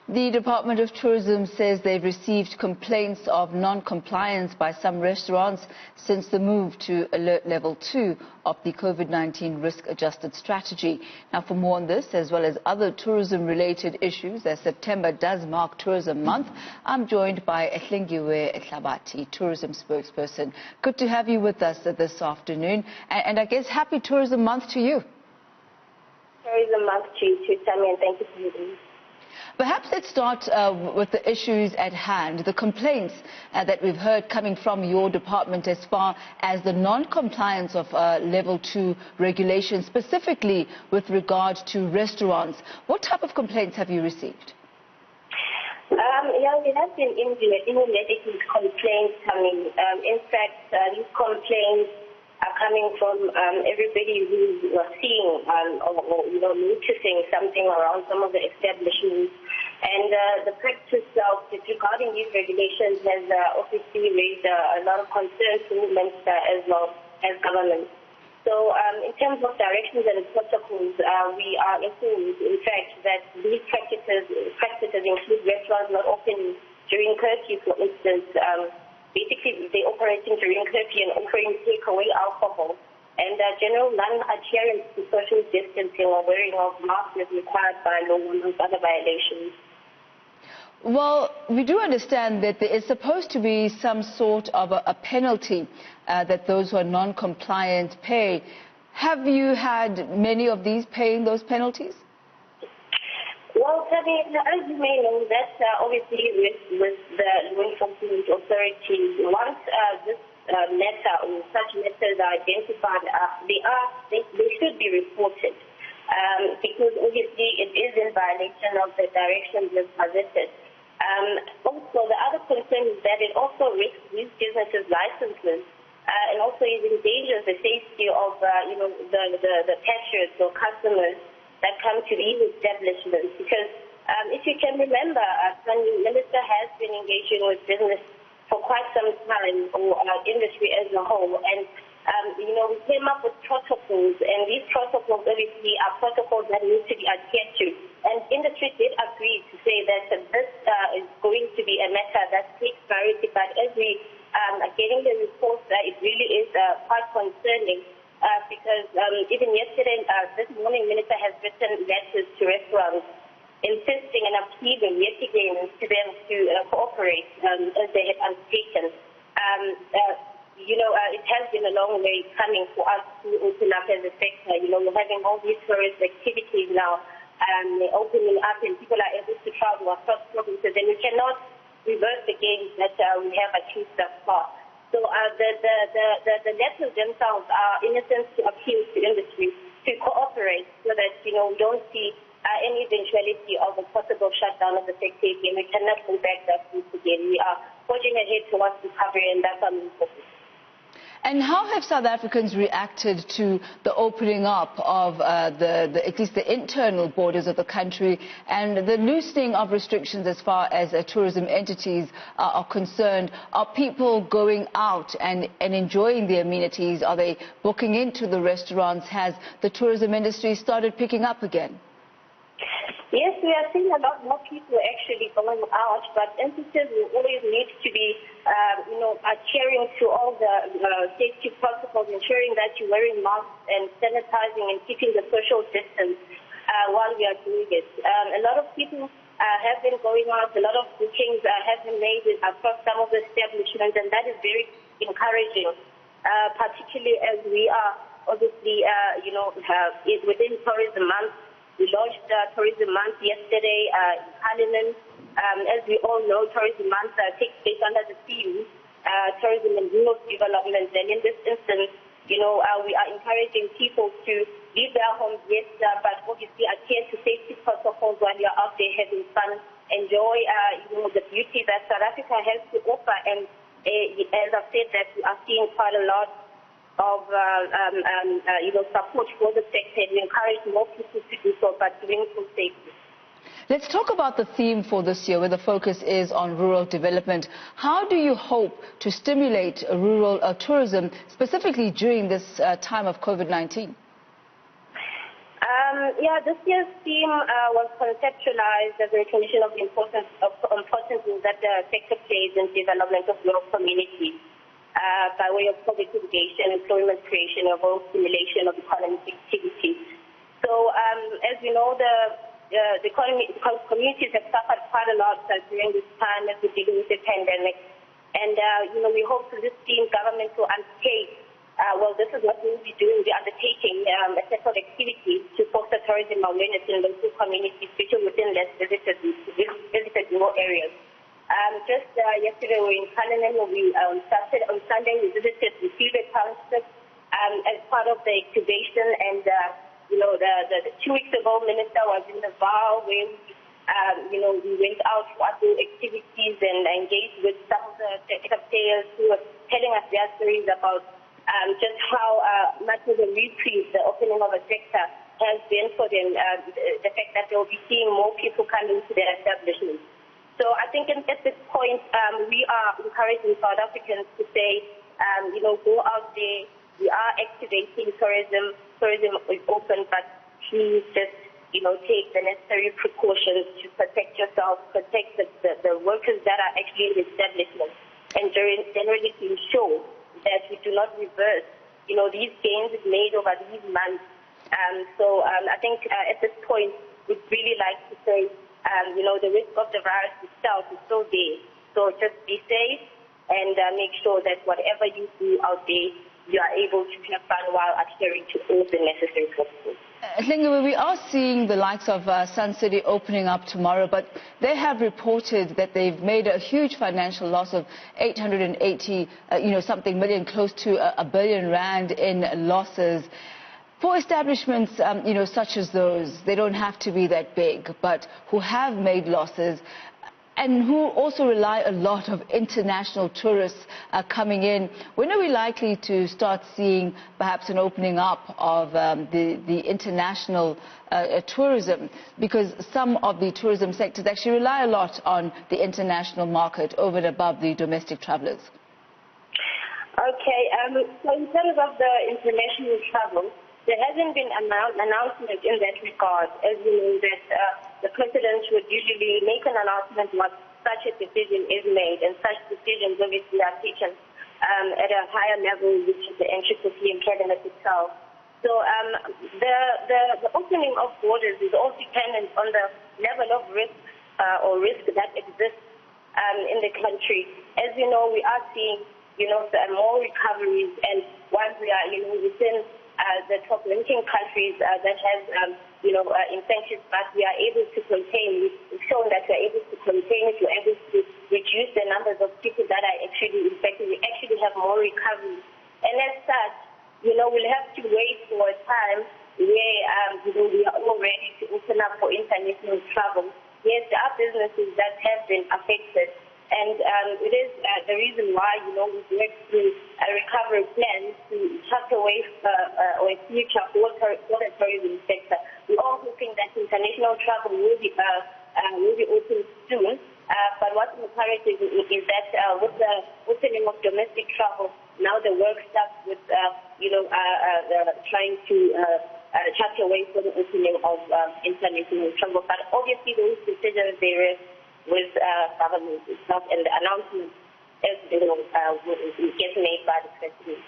The Department of Tourism says they've received complaints of non-compliance by some restaurants since the move to Alert Level 2 of the COVID-19 risk-adjusted strategy. Now, for more on this, as well as other tourism-related issues, as September does mark Tourism Month, I'm joined by Hlengiwe Nhlabathi, Tourism Spokesperson. Good to have you with us this afternoon. And I guess happy Tourism Month to you. Tourism Month to you too, Thami, and thank you for having me. Perhaps let's start with the issues at hand, the complaints that we've heard coming from your department as far as the non-compliance of Level 2 regulations, specifically with regard to restaurants. What type of complaints have you received? Yeah, we have been inundated with complaints coming. In fact, these complaints are coming from everybody who was seeing or noticing something around some of the establishments. And the practice of regarding these regulations has obviously raised a lot of concerns to movements as well as government. So in terms of directions and protocols, we are informed, in fact, that these practices include restaurants not opening during curfew, for instance. Basically, they're operating during curfew and offering takeaway alcohol. And general non-adherence to social distancing or wearing of masks is required by law, amongst other violations. Well, we do understand that there is supposed to be some sort of a penalty that those who are non-compliant pay. Have you had many of these paying those penalties? Well, Thami, as you may know, that obviously with the law enforcement authorities, once this matter or such matters are identified, they should be reported because obviously it is in violation of the directions we've posited. Also, the other concern is that it also risks these businesses' licenses and also it endangers the safety of the patrons or customers that come to these establishments. Because if you can remember, the Minister has been engaging with business for quite some time, or industry as a whole, and we came up with protocols, and these protocols obviously are protocols that need to be adhered to. And industry did agree to say that this is going to be a matter that takes priority, but as we are getting the reports, it really is quite concerning. Because even yesterday, this morning, Minister has written letters to restaurants insisting and appealing yet again to them to cooperate as they had undertaken. It has been a long way coming for us to open up as a sector. We're having all these tourist activities now opening up, and people are able to travel across provinces, and we cannot reverse the gains that we have achieved thus far. So the letters themselves are in a sense to appeal to industry to cooperate so that we don't see any eventuality of a possible shutdown of the sector again. We cannot go back that route again. We are forging ahead towards recovery, and that's our main focus. And how have South Africans reacted to the opening up of at least the internal borders of the country and the loosening of restrictions as far as tourism entities are concerned? Are people going out and enjoying the amenities? Are they booking into the restaurants? Has the tourism industry started picking up again? Yes, we are seeing a lot more people actually going out, but emphasis will always need to be, adhering to all the safety protocols, ensuring that you're wearing masks and sanitizing and keeping the social distance while we are doing it. A lot of people have been going out, a lot of bookings have been made across some of the establishments, and that is very encouraging, particularly as we are obviously, within Tourism Month. We launched Tourism Month yesterday in Parliament. As we all know, Tourism Month takes place under the theme Tourism and Rural Development. And in this instance, we are encouraging people to leave their homes, yes, but obviously adhere to safety protocols while you're out there having fun. Enjoy, the beauty that South Africa has to offer. And as I said, that we are seeing quite a lot of support for the sector. We encourage more people to do so, but doing so safely. Let's talk about the theme for this year, where the focus is on rural development. How do you hope to stimulate rural tourism, specifically during this time of COVID-19? This year's theme was conceptualized as a recognition of the importance that the sector plays in development of rural communities by way of poverty mitigation, employment creation, and rural stimulation of economic activity. So, as we know, the communities have suffered quite a lot during this time as we're dealing with the pandemic. And, we hope through this theme, government will undertake this is what we'll be doing. We're undertaking a set of activities to foster tourism awareness in local communities, especially within less visited rural areas. Just yesterday we were in Cullinan. We started on Sunday. We visited the Hlengiwe Township as part of the activation. And, the 2 weeks ago, Minister was in the VAR where we went out for other activities and engaged with some of the sector players who were telling us their stories about just how much of a reprieve the opening of a sector has been for them, the fact that they will be seeing more people coming to their establishments. So I think at this point, we are encouraging South Africans to say, go out there. We are activating tourism. Tourism is open, but please just, take the necessary precautions to protect yourself, protect the workers that are actually in the establishment, and generally to ensure that we do not reverse, these gains made over these months. I think at this point, we'd really like to say, the risk of the virus itself is still there. So just be safe and make sure that whatever you do out there, you are able to have fun while adhering to all the necessary protocols. Hlengiwe, we are seeing the likes of Sun City opening up tomorrow, but they have reported that they've made a huge financial loss of 880, something million, close to R1 billion in losses. For establishments, such as those, they don't have to be that big, but who have made losses and who also rely a lot of international tourists coming in. When are we likely to start seeing perhaps an opening up of the international tourism? Because some of the tourism sectors actually rely a lot on the international market over and above the domestic travelers. Okay, so in terms of the international travel, there hasn't been an announcement in that regard. As you know, that the president would usually make an announcement once such a decision is made, and such decisions obviously are taken at a higher level, which is the NCCC and cabinet itself. So the opening of borders is all dependent on the level of risk or risk that exists in the country. As you know, we are seeing more recoveries, and once we are within the top ranking countries that has infectious, but we are able to contain. We've shown that we are able to contain it. We're able to reduce the numbers of people that are actually infected. We actually have more recovery, and as such, we'll have to wait for a time where we are all ready to open up for international travel. Yes, there are businesses that have been affected. And it is the reason why, we've worked through a recovery plan to shut away or future for the tourism sector. We're all hoping that international travel will be open soon. But what's encouraging is that with the opening of domestic travel, now the work starts with, trying to shut away from the opening of international travel. But obviously those decisions, they rest with government itself, and the announcement, as will get made by the president.